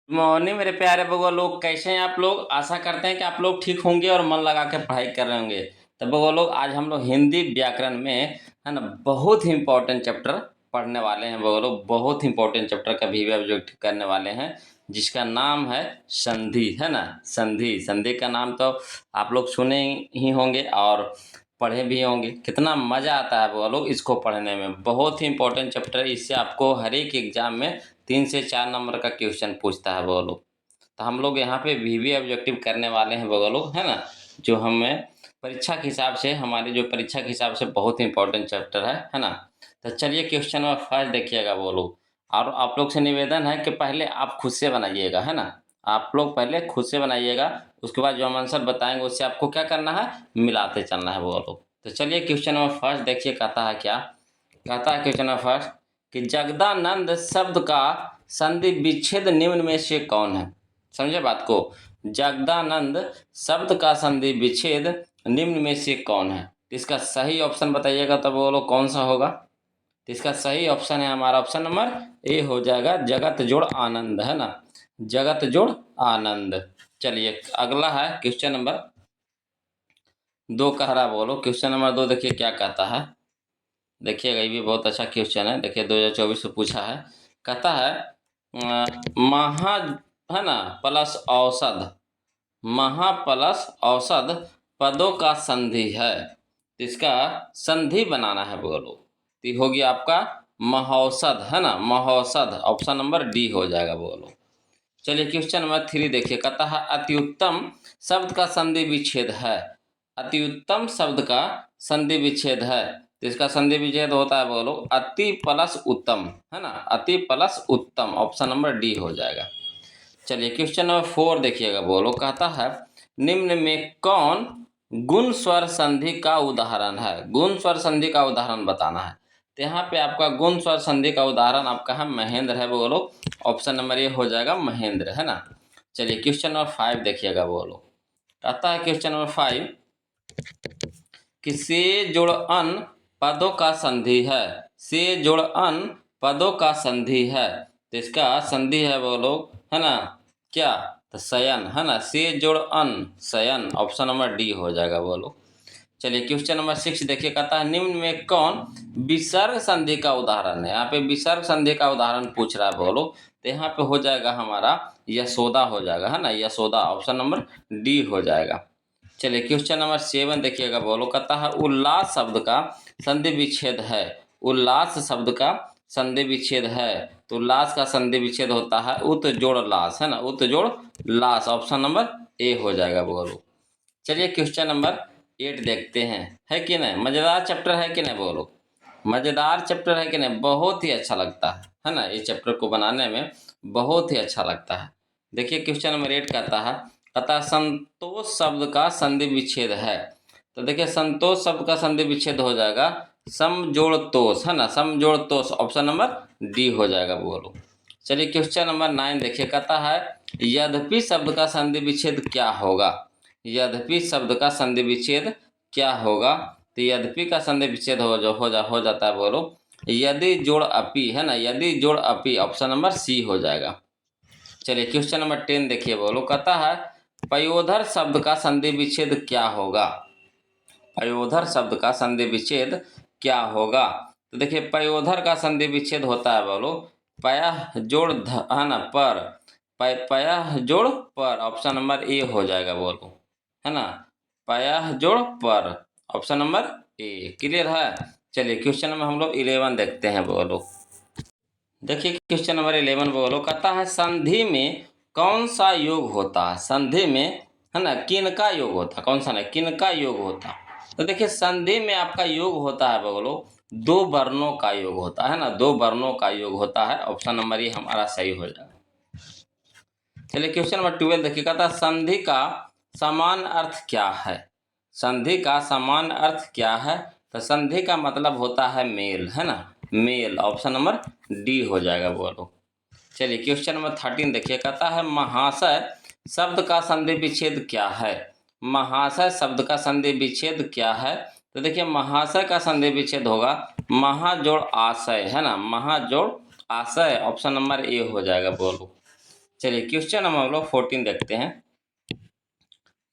Morning मेरे प्यारे बउआ लोग, कैसे हैं आप लोग। आशा करते हैं कि आप लोग ठीक होंगे और मन लगा के पढ़ाई कर रहे होंगे। तो बउआ लोग, आज हम लोग हिंदी व्याकरण में है ना बहुत ही इंपॉर्टेंट चैप्टर पढ़ने वाले हैं। बउआ लोग, बहुत ही इंपॉर्टेंट चैप्टर का भी ऑब्जेक्ट करने वाले हैं, जिसका नाम है संधि। है ना, संधि। संधि का नाम तो आप लोग सुने ही होंगे और पढ़े भी होंगे। कितना मज़ा आता है बउआ लोग इसको पढ़ने में। बहुत ही इंपॉर्टेंट चैप्टर है, इससे आपको हर एक एग्जाम में 3 से 4 नंबर का क्वेश्चन पूछता है बउआ लोग। तो हम लोग यहाँ पे वीवी ऑब्जेक्टिव करने वाले हैं बउआ लोग, है ना, जो हमें परीक्षा के हिसाब से, हमारी जो परीक्षा के हिसाब से बहुत ही इंपॉर्टेंट चैप्टर है ना। तो चलिए क्वेश्चन नंबर फर्स्ट देखिएगा बउआ लोग। और आप लोग से निवेदन है कि पहले आप खुद से बनाइएगा, है ना। आप लोग पहले खुद से बनाइएगा, उसके बाद जो हम आंसर बताएंगे उससे आपको क्या करना है, मिलाते चलना है बउआ लोग। तो चलिए क्वेश्चन नंबर फर्स्ट देखिए, कहता है क्या। कहता है क्वेश्चन नंबर फर्स्ट कि जगदानंद शब्द का संधि विच्छेद निम्न में से कौन है। समझे बात को। जगदानंद शब्द का संधि विच्छेद निम्न में से कौन है। इसका सही ऑप्शन बताइएगा, तब बोलो कौन सा होगा। तो इसका सही ऑप्शन है हमारा ऑप्शन नंबर ए हो जाएगा, जगत जोड़ आनंद। है ना, जगत जोड़ आनंद। चलिए अगला है क्वेश्चन नंबर 2 कह रहा, बोलो क्वेश्चन नंबर 2 देखिए क्या कहता है। देखिएगा, ये भी बहुत अच्छा क्वेश्चन है। देखिए 2024 में पूछा है। कहता है महा, है ना, प्लस औसत, महा प्लस औसत पदों का संधि है। तो इसका संधि बनाना है बोलो। तो ये हो गया आपका महौसत, है ना, महौसत। ऑप्शन नंबर डी हो जाएगा बोलो। चलिए क्वेश्चन नंबर 3 देखिए, कहता है अति उत्तम शब्द का संधि विच्छेद है। अति उत्तम शब्द का संधि विच्छेद है, तो इसका संधि विच्छेद होता है बोलो अति प्लस उत्तम। है ना, अति प्लस उत्तम। ऑप्शन नंबर डी हो जाएगा। चलिए क्वेश्चन नंबर 4 देखिएगा बोलो। कहता है निम्न में कौन गुण स्वर संधि का उदाहरण है। गुण स्वर संधि का उदाहरण बताना है। तो यहाँ पे आपका गुण स्वर संधि का उदाहरण आपका है महेंद्र है बोलो। ऑप्शन नंबर ए हो जाएगा महेंद्र, है ना। चलिए क्वेश्चन नंबर 5 देखिएगा बोलो। कहता है क्वेश्चन नंबर 5 कि से जोड़ अन पदों का संधि है। से जोड़ अन पदों का संधि है, तो इसका संधि है बोलो, है ना, क्या, तो शयन। है ना, से जोड़ अन शयन। ऑप्शन नंबर डी हो जाएगा बोलो। चलिए क्वेश्चन नंबर 6 देखिए, कहता है निम्न में कौन विसर्ग संधि का उदाहरण है। यहाँ पे विसर्ग संधि का उदाहरण पूछ रहा है बोलो। तो यहाँ पे हो जाएगा हमारा यशोदा हो जाएगा, है ना, यशोदा। ऑप्शन नंबर डी हो जाएगा। चलिए क्वेश्चन नंबर 7 देखिएगा बोलो। कहता है उल्लास शब्द का संधि विच्छेद है। उल्लास शब्द का संधि विच्छेद है, तो उल्लास का संधि विच्छेद होता है उत जोड़ लास। है ना, उत जोड़ लास। ऑप्शन नंबर ए हो जाएगा बोलो। चलिए क्वेश्चन नंबर 8 देखते हैं। है कि नहीं, मजेदार चैप्टर है कि नहीं बोलो। मजेदार चैप्टर है कि नहीं, बहुत ही अच्छा लगता है ना, ये चैप्टर को बनाने में बहुत ही अच्छा लगता है। देखिए क्वेश्चन नंबर 8 कहता है, कहता है संतोष शब्द का संधि विच्छेद है। तो देखिए संतोष शब्द का संधि विच्छेद हो जाएगा सम जोड़ तोष। है ना, सम जोड़ तोष। ऑप्शन नंबर डी हो जाएगा बोलो। चलिए क्वेश्चन नंबर 9 देखिए, कहता है यद्यपि शब्द का संधि विच्छेद क्या होगा। यद्यपि शब्द का संधि विच्छेद क्या होगा। तो यद्यपि का संधि विच्छेद हो जाता है बोलो यदि जोड़ अपि। है ना, यदि जोड़ अपि। ऑप्शन नंबर सी हो जाएगा। चलिए क्वेश्चन नंबर 10 देखिए बोलो। कहता है पयोधर शब्द का संधि विच्छेद क्या होगा। पयोधर शब्द का संधि विच्छेद क्या होगा। तो देखिए पयोधर का संधि विच्छेद होता है बोलो पयः जोड़ है ना पर। पयः जोड़ पर। ऑप्शन नंबर ए हो जाएगा बोलो, है ना, पयः जोड़ पर। ऑप्शन नंबर ए। क्लियर है। चलिए क्वेश्चन नंबर हम लोग 11 देखते हैं बोलो। देखिए क्वेश्चन नंबर 11 बोलो। कहता है संधि में कौन सा योग होता है। संधि में, है ना, किन का योग होता है, कौन सा नहीं, किन का योग होता है। तो देखिए संधि में आपका योग होता है बोलो 2 वर्णों का योग होता है ना, 2 वर्णों का योग होता है। ऑप्शन नंबर ये हमारा सही हो जाएगा। चलिए क्वेश्चन नंबर 12 देखिए, कहता है संधि का समान अर्थ क्या है। संधि का समान अर्थ क्या है। तो संधि का मतलब होता है मेल। है ना, मेल। ऑप्शन नंबर डी हो जाएगा बोलो। चलिए क्वेश्चन नंबर 13 देखिए, कहता है महाशय शब्द का संधि विच्छेद क्या है। महाशय शब्द का संधि विच्छेद क्या है। तो देखिए महाशय का संधि विच्छेद होगा महाजोड़ आशय। है ना, महाजोड़ आशय। ऑप्शन नंबर ए हो जाएगा बोलो। चलिए क्वेश्चन नंबर हम लोग 14 देखते हैं।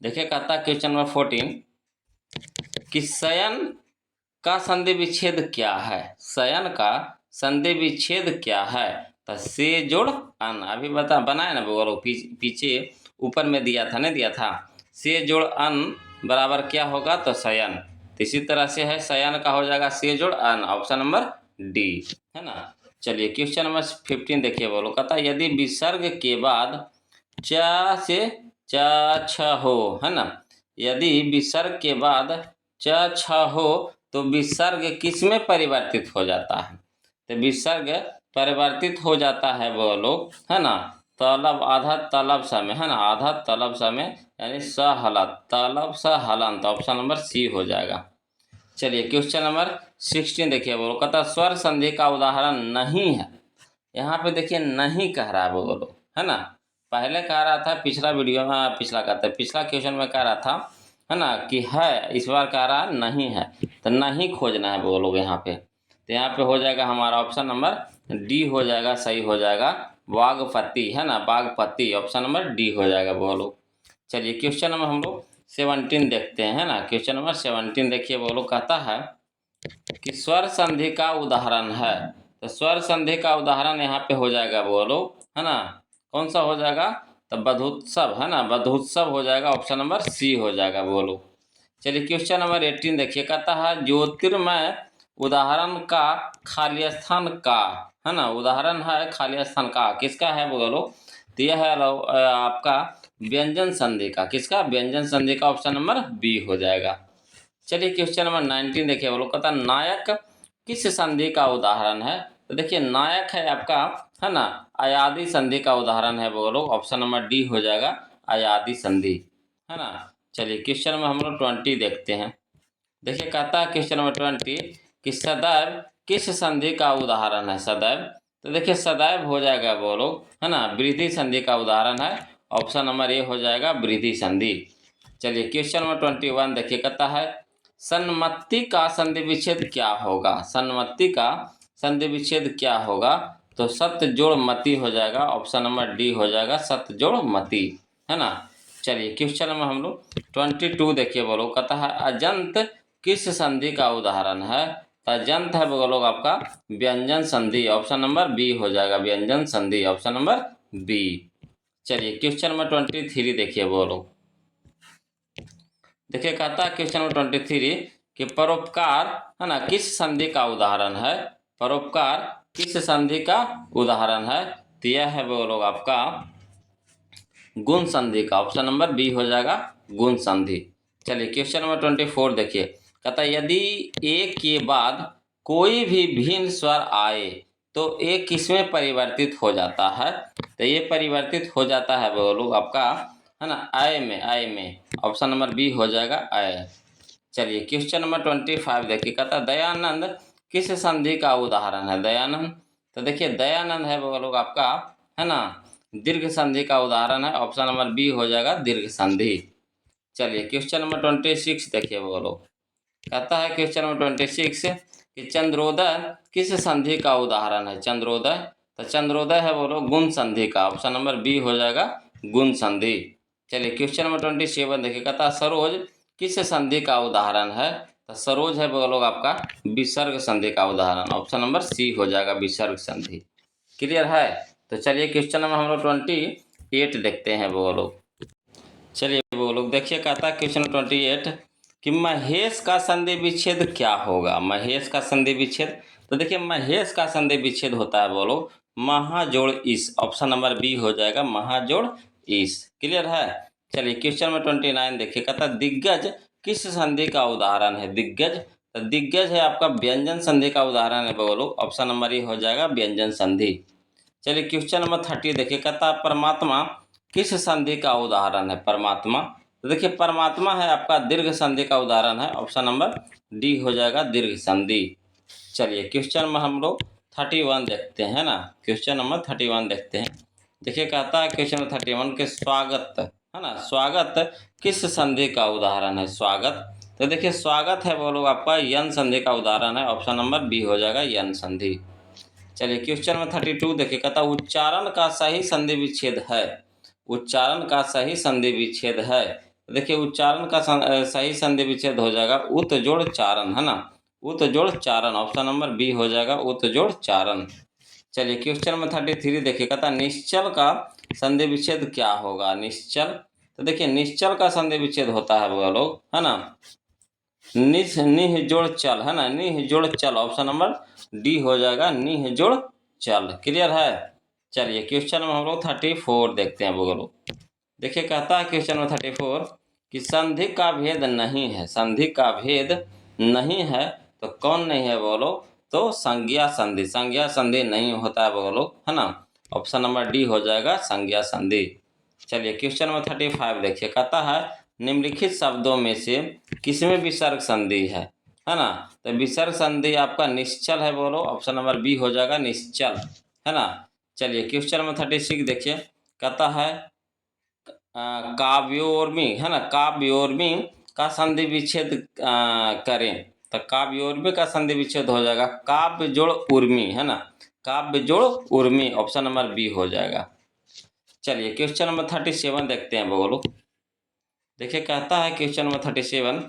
देखिए कहता है क्वेश्चन नंबर 14 कि शयन का संधि विच्छेद क्या है। शयन का संधि विच्छेद क्या है। तो से जोड़ अन, अभी बता बनाए ना बोलो, पीछे ऊपर में दिया था, नहीं दिया था। से जोड़ अन बराबर क्या होगा, तो शयन। तो इसी तरह से है, शयन का हो जाएगा से जोड़ अन, ऑप्शन नंबर डी, है ना। चलिए क्वेश्चन नंबर 15 देखिए बोलो, कहता है यदि विसर्ग के बाद च से च छ हो, है ना। यदि विसर्ग के बाद च छ हो तो विसर्ग किस में परिवर्तित हो जाता है। तो विसर्ग परिवर्तित हो जाता है बोलो, है ना, तलब आधा तलब समय, है ना, आधा तलब समय यानी स हलत, तलब स हलंत, ऑप्शन नंबर सी हो जाएगा। चलिए क्वेश्चन नंबर 16 देखिए बोलो, कहता स्वर संधि का उदाहरण नहीं है। यहाँ पे देखिए नहीं कह रहा है बोलो, है ना। पहले कह रहा था पिछला वीडियो में, पिछला क्वेश्चन में कह रहा था, है ना, कि है, इस बार कह रहा नहीं है। तो नहीं खोजना है बोलो यहाँ पे। तो यहाँ पे हो जाएगा हमारा ऑप्शन नंबर डी हो जाएगा, सही हो जाएगा, वागपति, है ना, वागपति, ऑप्शन नंबर डी हो जाएगा बोलो। चलिए क्वेश्चन नंबर हम लोग 17 देखते हैं, है ना। क्वेश्चन नंबर 17 देखिए बोलो, कहता है कि स्वर संधि का उदाहरण है। तो स्वर संधि का उदाहरण यहाँ पे हो जाएगा बोलो, है ना, कौन सा हो जाएगा, तो बधुत्सव, है ना, बधुत्सव हो जाएगा, ऑप्शन नंबर सी हो जाएगा बोलो। चलिए क्वेश्चन नंबर 18 देखिए, कहता है ज्योतिर्मय उदाहरण का खाली स्थान का, है ना, उदाहरण है खाली स्थान का, किसका है बोलो। तो यह है आपका व्यंजन संधि का, किसका, व्यंजन संधि का, ऑप्शन नंबर बी हो जाएगा। चलिए क्वेश्चन नंबर 19 देखिए बोलो, कहता नायक किस संधि का उदाहरण है। तो देखिए नायक है आपका, है ना, अयादी संधि का उदाहरण है बोलो, ऑप्शन नंबर डी हो जाएगा, अयादी संधि, है ना। चलिए क्वेश्चन नंबर हम लोग 20 देखते हैं। देखिए कहता है क्वेश्चन नंबर 20 कि सदैव किस संधि का उदाहरण है। सदैव, तो देखिए सदैव हो जाएगा बोलो, है ना, वृद्धि संधि का उदाहरण है, ऑप्शन नंबर ए हो जाएगा, वृद्धि संधि। चलिए क्वेश्चन नंबर 21 देखिए, कहता है सन्मति का संधि विच्छेद क्या होगा। सन्मति का संधि विच्छेद क्या होगा, तो सत्य जोड़ मति हो जाएगा, ऑप्शन नंबर डी हो जाएगा, सत्य जोड़ मति, है ना। चलिए क्वेश्चन नंबर हम लोग 22 देखिए बोलो, कहता है अजंत किस संधि का उदाहरण है। तो अजंत है बोलो आपका व्यंजन संधि, ऑप्शन नंबर बी हो जाएगा, व्यंजन संधि, ऑप्शन नंबर बी। चलिए क्वेश्चन नंबर 23 देखिए बोलो, देखिए कहता है क्वेश्चन नंबर 23 कि परोपकार, है ना, किस संधि का उदाहरण है। परोपकार किस संधि का उदाहरण है। तो यह है बोलो आपका गुण संधि का, ऑप्शन नंबर बी हो जाएगा, गुण संधि। चलिए क्वेश्चन नंबर 24 देखिए, कहता है यदि एक के बाद कोई भी भिन्न स्वर आए तो एक किसमें परिवर्तित हो जाता है। तो ये परिवर्तित हो जाता है बोलो आपका, है ना, आय में, आय में, ऑप्शन नंबर बी हो जाएगा, आय। चलिए क्वेश्चन नंबर 25 देखिए, कहता है दयानंद किस संधि का उदाहरण है। दयानंद, तो देखिए दयानंद है बोलो आपका, है ना, दीर्घ संधि का उदाहरण है, ऑप्शन नंबर बी हो जाएगा, दीर्घ संधि। चलिए क्वेश्चन नंबर 26 देखिए बोलो, कहता है क्वेश्चन नंबर 26 कि चंद्रोदय किस संधि का उदाहरण है। चंद्रोदय, तो चंद्रोदय है बोलो गुण संधि का, ऑप्शन नंबर बी हो जाएगा, गुण संधि। चलिए क्वेश्चन नंबर 27 देखिए, कहता है सरोज किस संधि का उदाहरण है। तो सरोज है बोलो आपका विसर्ग संधि का उदाहरण, ऑप्शन नंबर सी हो जाएगा, विसर्ग संधि। क्लियर है। तो चलिए क्वेश्चन नंबर हम लोग 28 देखते हैं बोलो। चलिए बोलो देखिए, कहता है क्वेश्चन 28 कि महेश का संधि विच्छेद क्या होगा। महेश का संधि विच्छेद, तो देखिए महेश का संधि विच्छेद होता है बोलो महाजोड़ इस, ऑप्शन नंबर बी हो जाएगा, महाजोड़ इस। क्लियर है। चलिए क्वेश्चन नंबर 29 देखिए, कहता है दिग्गज किस संधि का उदाहरण है। दिग्गज, तो दिग्गज है आपका व्यंजन संधि का उदाहरण है बोलो, ऑप्शन नंबर ए हो जाएगा, व्यंजन संधि। चलिए क्वेश्चन नंबर 30 देखिए, कहता है परमात्मा किस संधि का उदाहरण है। परमात्मा, तो देखिए परमात्मा है आपका दीर्घ संधि का उदाहरण है, ऑप्शन नंबर डी हो जाएगा, दीर्घ संधि। चलिए क्वेश्चन में हम लोग 31 देखते हैं ना। क्वेश्चन नंबर 31 देखते हैं। देखिए कहता है क्वेश्चन नंबर 31 के स्वागत, है ना, स्वागत किस संधि का उदाहरण है। स्वागत, तो देखिए स्वागत है बोलो आपका यन संधि का उदाहरण है, ऑप्शन नंबर बी हो जाएगा, यन संधि। चलिए क्वेश्चन नंबर 32 देखिए, कहता उच्चारण का सही संधि विच्छेद है। उच्चारण का सही संधि विच्छेद है। देखिए उच्चारण का सही संधि विच्छेद हो जाएगा उत जोड़ चारण, है ना, उत जोड़ चारण, ऑप्शन नंबर बी हो जाएगा उत जोड़ चारण। चलिए क्वेश्चन नंबर 33 देखिए, कहता निश्चल का संधि विच्छेद क्या होगा। निश्चल, तो देखिए निश्चल का संधि विच्छेद होता है वो लोग, है ना, निह जोड़ चल, है ना, निह जोड़ चल, ऑप्शन नंबर डी हो जाएगा निह जोड़ चल। क्लियर है। चलिए क्वेश्चन नंबर हम लोग 34 देखते हैं वो लोग। देखिए कहता है क्वेश्चन नंबर 34 कि संधि का भेद नहीं है। संधि का भेद नहीं है तो कौन नहीं है बोलो, तो संज्ञा संधि। संज्ञा संधि नहीं होता है बोलो, है ना, ऑप्शन नंबर डी हो जाएगा संज्ञा संधि। चलिए क्वेश्चन नंबर 35 देखिए, कहता है निम्नलिखित शब्दों में से किसमें विसर्ग संधि है ना, तो विसर्ग संधि आपका निश्चल है बोलो, ऑप्शन नंबर बी हो जाएगा निश्चल, है ना। चलिए क्वेश्चन नंबर 36 देखिए, कहता है काव्योर्मी, है ना, काव्योर्मी का संधि विच्छेद करें, तो काव्योर्मी का संधि विच्छेद हो जाएगा काव्य जोड़ उर्मी, है ना, काव्य जोड़ उर्मी, ऑप्शन नंबर बी हो जाएगा। चलिए क्वेश्चन नंबर 37 देखते हैं बोलो। देखिए कहता है क्वेश्चन नंबर 37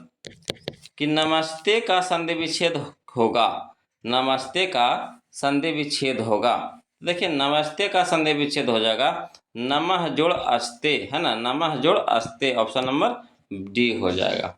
कि नमस्ते का संधि विच्छेद होगा। नमस्ते का संधि विच्छेद होगा। देखिए नमस्ते का संधि विच्छेद हो जाएगा नमः जोड़ अस्ते, है ना, नमः जोड़ अस्ते, ऑप्शन नंबर डी हो जाएगा।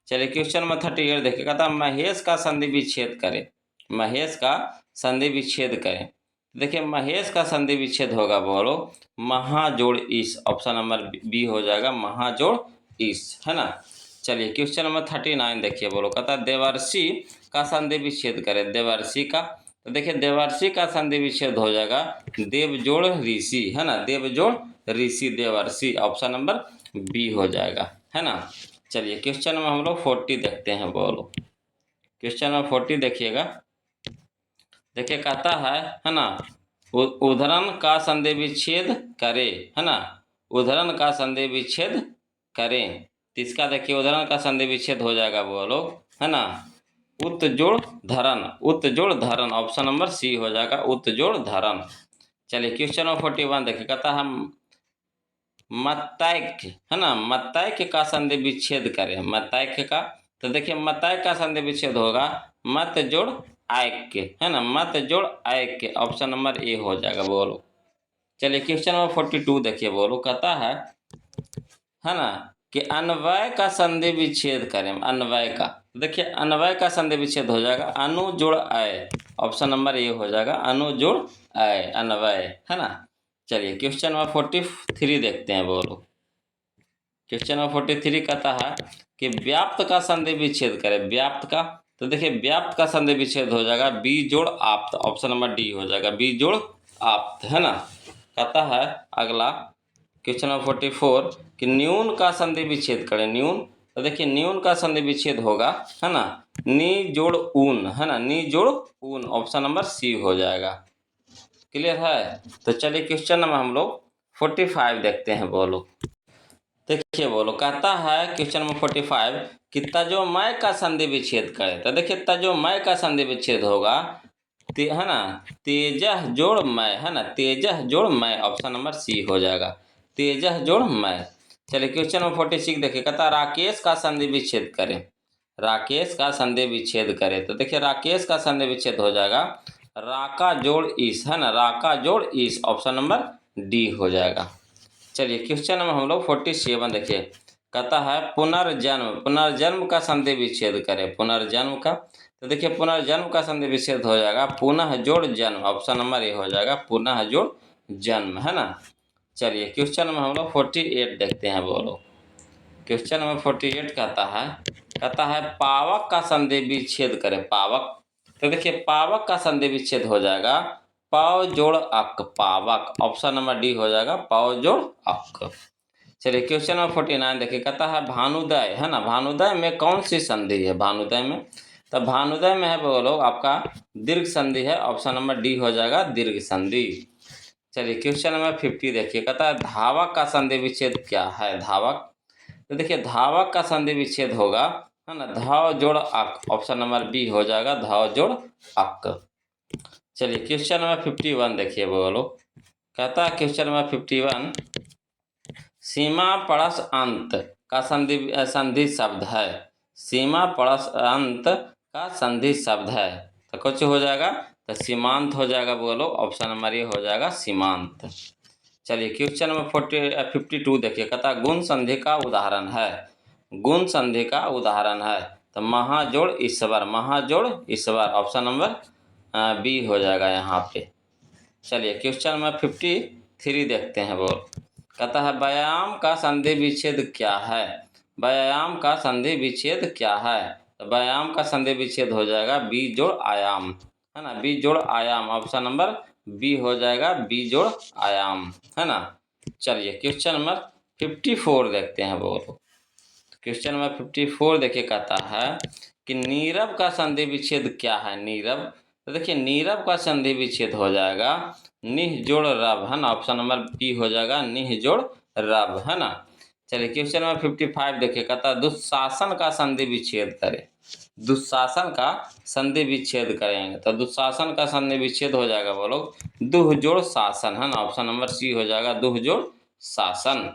चलिए क्वेश्चन नंबर 38 देखिए, कहता महेश का संधि विच्छेद करें। महेश का संधि विच्छेद करें। देखिए महेश का संधि विच्छेद होगा बोलो महा जोड़ ईस, ऑप्शन नंबर बी हो जाएगा महा जोड़ ईस, है ना। चलिए क्वेश्चन नंबर 39 देखिए बोलो, कहता देवर्षि का संधि विच्छेद करें। देवर्षि का, तो देखिए देवर्षि का संधि विच्छेद हो जाएगा देव जोड़ ऋषि, है ना, देव जोड़ ऋषि, देवर्षि, ऑप्शन नंबर बी हो जाएगा, है ना। चलिए क्वेश्चन नंबर हम लोग 40 देखते हैं बोलो। क्वेश्चन नंबर 40 देखिएगा। देखिए कहता है ना, उद्धरण का संधि विच्छेद करें, है ना, उद्धरण का संधि विच्छेद करें। तो इसका देखिए उद्धरण का संधि विच्छेद हो जाएगा वो लोग, है ना, उत जोड़ धरण, उत जोड़ धरण, ऑप्शन नंबर सी हो जाएगा उत जोड़ धरण। चलिए क्वेश्चन नंबर 41 देखिए, कहता हम मतैक्य, है ना, मतैक्य का संधि विच्छेद करें। मतैक्य का, तो देखिए मतैक्य का संधि विच्छेद होगा मत जोड़ ऐक्य, है ना, मत जोड़ ऐक्य, ऑप्शन नंबर ए हो जाएगा बोलो। चलिए क्वेश्चन नंबर 42 देखिए बोलो, कहता है ना कि अन्वय का संधि विच्छेद करें। अन्वय का, देखिए अन्वय का संधि विच्छेद हो जाएगा अनु जोड़ अय, ऑप्शन नंबर ए हो जाएगा अनु जोड़ अय, अन्वय, है ना। चलिए क्वेश्चन नंबर 43 देखते हैं बोलो। क्वेश्चन नंबर 43 कहता है कि व्याप्त का संधि विच्छेद करें। व्याप्त का, तो देखिए व्याप्त का संधि विच्छेद हो जाएगा बी जोड़ आप्त, ऑप्शन नंबर डी हो जाएगा बी जोड़ आप्त, है ना। कहता है अगला क्वेश्चन नंबर 44 कि न्यून का संधि विच्छेद करें। न्यून, तो देखिए न्यून का संधि विच्छेद होगा, है ना, नी जोड़ ऊन, है ना, नी जोड़ ऊन, ऑप्शन नंबर सी हो जाएगा। क्लियर है। तो चलिए क्वेश्चन नंबर हम लोग 45 देखते हैं बोलो। देखिए बोलो, कहता है क्वेश्चन नंबर 45 कि तजोमय का संधि विच्छेद करें। तो देखिए तजोमय का संधि विच्छेद होगा है ना, तेजह जोड़ मय, है ना, तेजह जोड़ मय, ऑप्शन नंबर सी हो जाएगा तेजह जोड़ मय। चलिए क्वेश्चन नंबर 46 देखिए, कहता राकेश का संधि विच्छेद करें। राकेश का संधि विच्छेद करें। तो देखिए राकेश का संधि विच्छेद हो जाएगा राका जोड़ ईस, है ना, राका जोड़ ईस, ऑप्शन नंबर डी हो जाएगा। चलिए क्वेश्चन नंबर हम लोग 47 देखिए, कहता है पुनर्जन्म, पुनर्जन्म का संधि विच्छेद करें। पुनर्जन्म का, तो देखिए पुनर्जन्म का संधि विच्छेद हो जाएगा पुनः जोड़ जन्म, ऑप्शन नंबर ए हो जाएगा पुनः जोड़ जन्म, है ना। चलिए क्वेश्चन नंबर हम लोग 48 देखते हैं बोलो। क्वेश्चन नंबर 48 कहता है पावक का संधि विच्छेद करें। पावक, तो देखिए पावक का संधि विच्छेद हो जाएगा पाव जोड़ अक, पावक, ऑप्शन नंबर डी हो जाएगा पाव जोड़ अक। चलिए क्वेश्चन नंबर 49 देखिए, कहता है भानुदय, है ना, भानुदय में कौन सी संधि है। भानुदय में, तो भानुदय में है बोलो आपका दीर्घ संधि है, ऑप्शन नंबर डी हो जाएगा दीर्घ संधि। चलिए क्वेश्चन नंबर 50 देखिए, कहता है धावक का संधि विच्छेद क्या है। धावक, तो देखिए धावक का संधि विच्छेद होगा, है ना, धाव जोड़ अक, ऑप्शन नंबर बी हो जाएगा धाव जोड़ अक। चलिए क्वेश्चन नंबर 51 देखिए बोलो। कहता है क्वेश्चन नंबर 51, सीमा प्लस अंत का संधि शब्द है। सीमा प्लस अंत का संधि शब्द है, तो कुछ हो जाएगा, तो सीमांत हो जाएगा बोलो। ऑप्शन नंबर ए हो जाएगा सीमांत। चलिए क्वेश्चन नंबर 52 देखिए। कहता गुण संधि का उदाहरण है। गुण संधि का उदाहरण है, तो महाजोड़ ईश्वर, महाजोड़ ईश्वर। ऑप्शन नंबर बी हो जाएगा यहाँ पे। चलिए क्वेश्चन नंबर 53 देखते हैं बोल। कहता है व्यायाम का संधि विच्छेद क्या है। व्यायाम का संधि विच्छेद क्या है, तो व्यायाम का संधि विच्छेद हो जाएगा बी जोड़ आयाम, है ना। बी जोड़ आयाम, ऑप्शन नंबर बी हो जाएगा, बी जोड़ आयाम, है ना। चलिए क्वेश्चन नंबर 54 देखते हैं बोलो। क्वेश्चन नंबर 54 देखिए। कहता है कि नीरव का संधि विच्छेद क्या है। नीरव, तो देखिए नीरव का संधि विच्छेद हो जाएगा निह जोड़ रव, है ना। ऑप्शन नंबर बी हो जाएगा, निह जोड़ रव, है ना। चलिए क्वेश्चन नंबर 55 देखिए। कहता है दुशासन का संधि विच्छेद करें। दुशासन का संधि विच्छेद करेंगे, तो दुशासन का संधि विच्छेद हो जाएगा बोलो दुह जोड़ शासन, है ना। ऑप्शन नंबर सी हो जाएगा, दुह जोड़ शासन।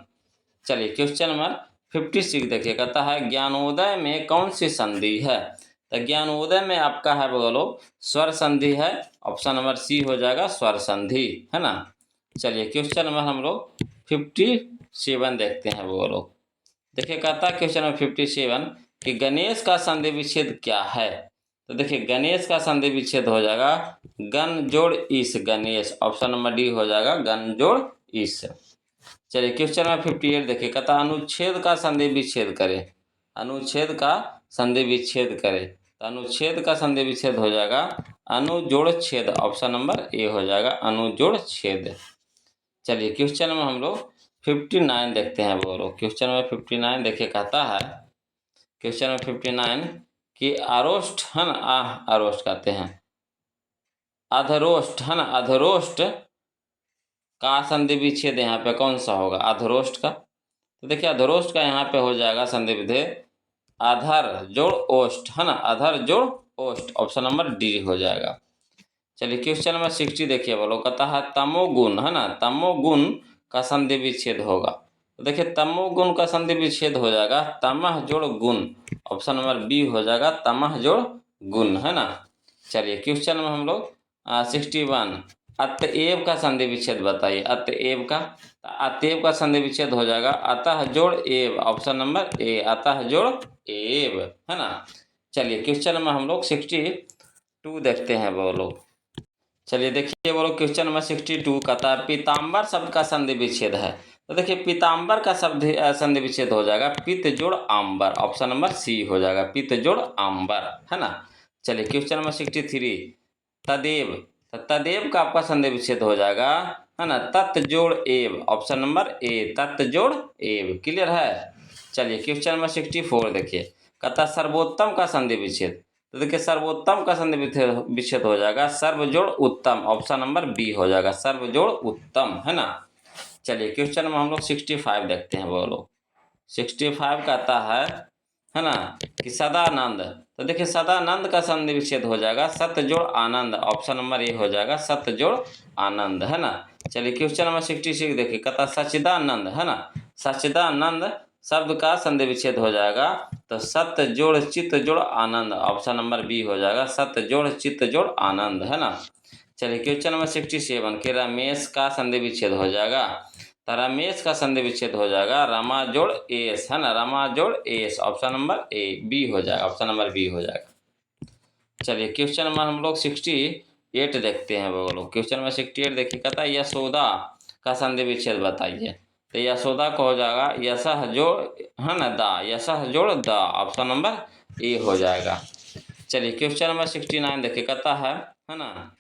चलिए क्वेश्चन नंबर 56 देखिए। कहता है ज्ञानोदय में कौन सी संधि है, तो ज्ञानोदय में आपका है बोलो स्वर संधि है। ऑप्शन नंबर सी हो जाएगा, स्वर संधि, है ना। चलिए क्वेश्चन नंबर हम लोग 57 देखते हैं बोलो। देखिए कहता है क्वेश्चन नंबर 57 कि गणेश का संधि विच्छेद क्या है, तो देखिए गणेश का संधि विच्छेद हो जाएगा गण जोड़ ईश, गणेश। ऑप्शन नंबर डी हो जाएगा, गण जोड़ ईश। चलिए क्वेश्चन नंबर 58 देखिए। कहता अनुच्छेद का संधि विच्छेद करें। अनुच्छेद का संधि विच्छेद करें, तो अनुच्छेद का संधि विच्छेद हो जाएगा अनुजोड़ छेद। ऑप्शन नंबर ए हो जाएगा, अनुजोड़ छेद। चलिए क्वेश्चन नंबर हम लोग 59 देखते हैं बोलो। क्वेश्चन नंबर 59 देखिए। कहता है क्वेश्चन नंबर 59 कि आरोष्ट, है ना, आरोष्ट कहते हैं, अधरोष्ट, है ना। अधरोष्ट का संधि विच्छेद यहाँ पे कौन सा होगा, अधरोष्ट का। तो देखिए अधरोष्ट का यहाँ पे हो जाएगा संधि विच्छेद अधर जोड़ ओष्ठ, है ना। अधर जोड़ ओष्ठ, ऑप्शन नंबर डी हो जाएगा। चलिए क्वेश्चन नंबर 60 देखिए बोलो। कहता है तमोगुण, है ना, तमोगुण का संधि विच्छेद होगा, तो देखिए तमोगुण का संधि विच्छेद हो जाएगा तमह जोड़ गुण। ऑप्शन नंबर बी हो जाएगा, तमह जोड़ गुण, है ना। चलिए क्वेश्चन में हम लोग 61 अतएव का संधि विच्छेद बताइए। अतएव का, अतएव का संधि विच्छेद हो जाएगा अतः जोड़ एव। ऑप्शन नंबर ए, अतः जोड़ एव, है ना। चलिए क्वेश्चन में हम लोग 62 देखते हैं बोलो। चलिए देखिए बोलो क्वेश्चन नंबर 62 कहता है पीताम्बर शब्द का संधि विच्छेद है, तो देखिए पीताम्बर का शब्द संधि विच्छेद हो जाएगा पित जोड़ आम्बर। ऑप्शन नंबर सी हो जाएगा, पित जोड़ आम्बर, है ना। चलिए क्वेश्चन नंबर 63 तदेव, तो तदेव का आपका संधि विच्छेद हो जाएगा, है ना, तत् जोड़ एव। ऑप्शन नंबर ए, तत् जोड़ एव। क्लियर है। चलिए क्वेश्चन नंबर 64 देखिए। कहता सर्वोत्तम का संधि विच्छेद, तो देखिए सर्वोत्तम का संधि विच्छेद हो जाएगा सर्व जोड़ उत्तम। ऑप्शन नंबर बी हो जाएगा, सर्व जोड़ उत्तम, है ना। चलिए क्वेश्चन में हम लोग 65 देखते हैं बोलो। 65 कहता है ना, कि सदानंद, तो देखिए सदानंद का संधि विच्छेद हो जाएगा सत्य जोड़ आनंद। ऑप्शन नंबर ए हो जाएगा, सत्य जोड़ आनंद, है ना। चलिए क्वेश्चन नंबर 66 देखिए। कहता सच्चिदानंद, है ना, सच्चिदानंद शब्द का संधि विच्छेद हो जाएगा तो सत्य जोड़ चित्त जोड़ आनंद। ऑप्शन नंबर बी हो जाएगा, सत्य जोड़ चित्त जोड़ आनंद, है ना। चलिए क्वेश्चन नंबर 67 के रमेश का संधि विच्छेद हो जाएगा, तो रमेश का संधि विच्छेद हो जाएगा रमा जोड़ एस, है ना, रमा जोड़ एस। ऑप्शन नंबर ए, बी हो जाएगा, ऑप्शन नंबर बी हो जाएगा। चलिए क्वेश्चन नंबर हम लोग 68 देखते हैं बोलो। क्वेश्चन नंबर 68 देखिए। कहता है यशोदा का संधि विच्छेद बताइए, तो यशोदा को हो जाएगा यशः जोड़, है ना, दा, यशः जोड़ दा। ऑप्शन नंबर ए हो जाएगा। चलिए क्वेश्चन नंबर 69 देखिए। कहता है ना,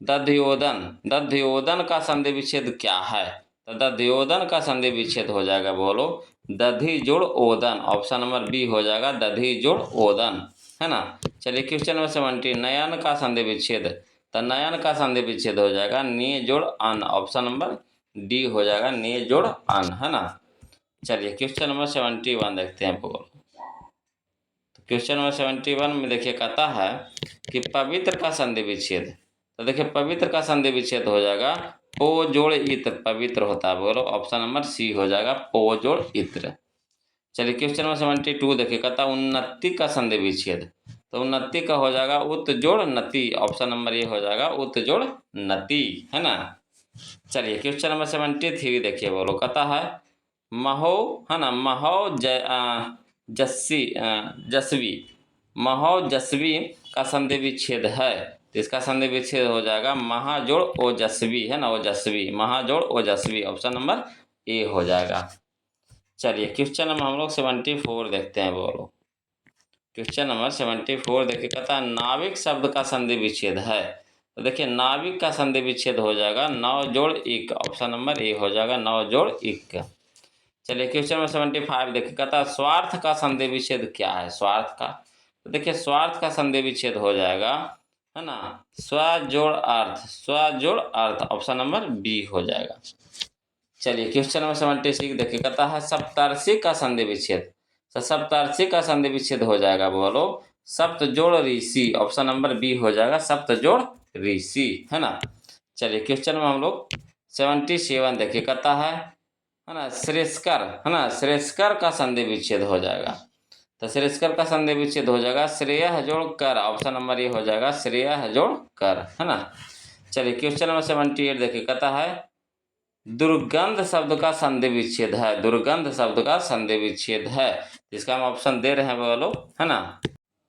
दध्योदन, दध्योदन का संधि विच्छेद क्या है, तो दध्योदन का संधि विच्छेद हो जाएगा बोलो दधि जोड़ ओदन। ऑप्शन नंबर बी हो जाएगा, दधि जोड़ ओदन, है ना। चलिए क्वेश्चन नंबर 70 नयन का संधि विच्छेद, तो नयन का संधि विच्छेद हो जाएगा ने जोड़ अन। ऑप्शन नंबर डी हो जाएगा, ने जोड़ अन, है ना। चलिए क्वेश्चन नंबर 71 देखते हैं बोलो। तो क्वेश्चन नंबर 71 में देखिए कहता है कि पवित्र का संधि विच्छेद, तो देखिए पवित्र का संधि विच्छेद हो जाएगा पो जोड़ इत्र, पवित्र होता है, बोलो ऑप्शन नंबर सी हो जाएगा पो जोड़ इत्र। चलिए क्वेश्चन नंबर 72 देखिए, कहता उन्नति का संधि विच्छेद, तो उन्नति का हो जाएगा उत जोड़ नति, ऑप्शन नंबर ये हो जाएगा उत जोड़ नति, है ना। चलिए क्वेश्चन नंबर 73 देखिए, बोलो कहता है महो, है ना, महो जस्वी, महो जस्वी का संधि विच्छेद है, तो इसका संधि विच्छेद हो जाएगा महाजोड़ ओजस्वी, है ना, ओजस्वी, महाजोड़ ओजस्वी, ऑप्शन नंबर ए हो जाएगा। चलिए क्वेश्चन नंबर हम लोग 74 देखते हैं, बोलो क्वेश्चन नंबर 74 देखिए, कहता है नाविक शब्द का संधि विच्छेद है, तो देखिए नाविक का संधि विच्छेद हो जाएगा नौ जोड़ इक, ऑप्शन नंबर ए हो जाएगा नौ जोड़ इक। चलिए क्वेश्चन नंबर 75 देखिए, कहता है स्वार्थ का संधि विच्छेद क्या है, स्वार्थ का, तो देखिए स्वार्थ का संधि विच्छेद हो जाएगा, है ना, स्व जोड़ अर्थ, स्व जोड़ अर्थ, ऑप्शन नंबर बी हो जाएगा। चलिए क्वेश्चन नंबर 76 देखिए, कहता है सप्तर्षि का संधि विच्छेद, तो सप्तर्षि का संधि विच्छेद हो जाएगा, बोलो सप्त जोड़ ऋषि, ऑप्शन नंबर बी हो जाएगा सप्त जोड़ ऋषि, है ना। चलिए क्वेश्चन में हम लोग 77 देखिए, कहता है ना श्रेष्कर, है ना, श्रेष्कर का संधि विच्छेद हो जाएगा, तो श्रेष्कर का संधि विच्छेद हो जाएगा श्रेय जोड़ कर, ऑप्शन नंबर ये हो जाएगा श्रेय जोड़ कर, है ना। चलिए क्वेश्चन नंबर 78 देखिए, कहता है दुर्गंध शब्द का संधि विच्छेद है, दुर्गंध शब्द का संधि विच्छेद है, इसका हम ऑप्शन दे रहे हैं, बोलो, है ना।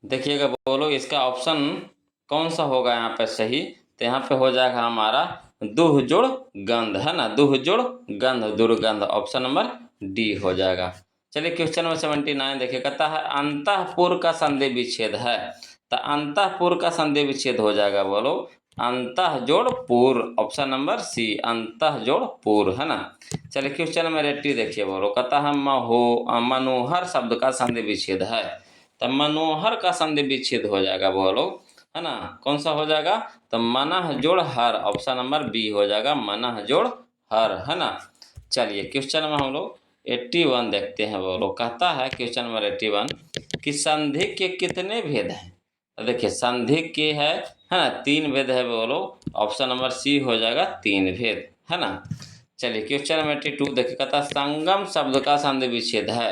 देखिएगा बोलो इसका ऑप्शन कौन सा होगा यहाँ पे सही, तो यहाँ पे हो जाएगा हमारा दुह जोड़ गंध, है ना, दुह जोड़ गंध, दुर्गंध, ऑप्शन नंबर डी हो जाएगा। चलिए क्वेश्चन नंबर 79 देखिए, कहता है अंतःपुर का संधि विच्छेद है, तो अंतःपुर का संधि विच्छेद हो जाएगा, बोलो अंतः जोड़ पूर, ऑप्शन नंबर सी अंतः जोड़ पूर, है ना। चलिए क्वेश्चन नंबर 80 देखिए, बोलो कहता है मनोहर शब्द का संधि विच्छेद है, तो मनोहर का संधि विच्छेद हो जाएगा, बोलो, है ना, कौन सा हो जाएगा, तो मनः जोड़ हर, ऑप्शन नंबर बी हो जाएगा मनः जोड़ हर, है ना। चलिए क्वेश्चन में हम लोग 81 देखते हैं, बोलो कहता है क्वेश्चन नंबर 81 कि संधि के कितने भेद हैं, तो देखिए संधि के है ना 3 भेद है, बोलो ऑप्शन नंबर सी हो जाएगा 3 भेद, है ना। चलिए क्वेश्चन नंबर 82 देखिए, कहता संगम शब्द का संधि विच्छेद है,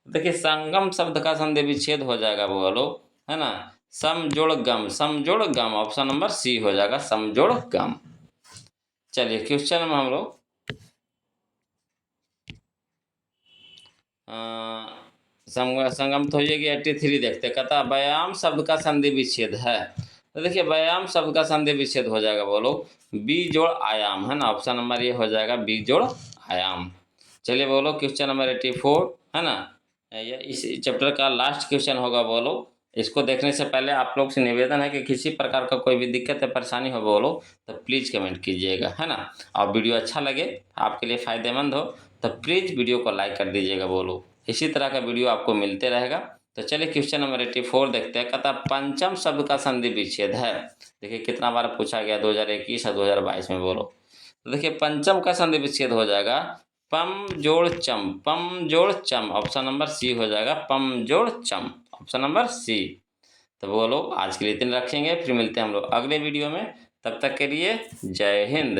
देखिए संगम शब्द का संधि विच्छेद हो जाएगा, बोलो, है ना, सम जोड़ गम, सम जोड़ गम, ऑप्शन नंबर सी हो जाएगा सम जोड़ गम। चलिए क्वेश्चन में हम लोग संगम तो हो जाएगी 83 देखते, कहता व्यायाम शब्द का संधि विच्छेद है, तो देखिए व्यायाम शब्द का संधि विच्छेद हो जाएगा, बोलो बी जोड़ आयाम, है ना, ऑप्शन नंबर ये हो जाएगा बी जोड़ आयाम। चलिए बोलो क्वेश्चन नंबर 84, है ना, ये इस चैप्टर का लास्ट क्वेश्चन होगा, बोलो इसको देखने से पहले आप लोग से निवेदन है कि किसी प्रकार का कोई भी दिक्कत या परेशानी हो, बोलो तो प्लीज़ कमेंट कीजिएगा, है ना, और वीडियो अच्छा लगे आपके लिए फ़ायदेमंद हो तो प्लीज़ वीडियो को लाइक कर दीजिएगा, बोलो इसी तरह का वीडियो आपको मिलते रहेगा। तो चलिए क्वेश्चन नंबर 84 देखते हैं, कहता पंचम शब्द का संधि विच्छेद है, देखिए कितना बार पूछा गया 2021 और 2022 में, बोलो, तो देखिए पंचम का संधि विच्छेद हो जाएगा पम जोड़ चम, पम जोड़ चम, ऑप्शन नंबर सी हो जाएगा पम जोड़ चम, ऑप्शन नंबर सी। तो बोलो आज के लिए इतने रखेंगे, फिर मिलते हैं हम लोग अगले वीडियो में, तब तक के लिए जय हिंद।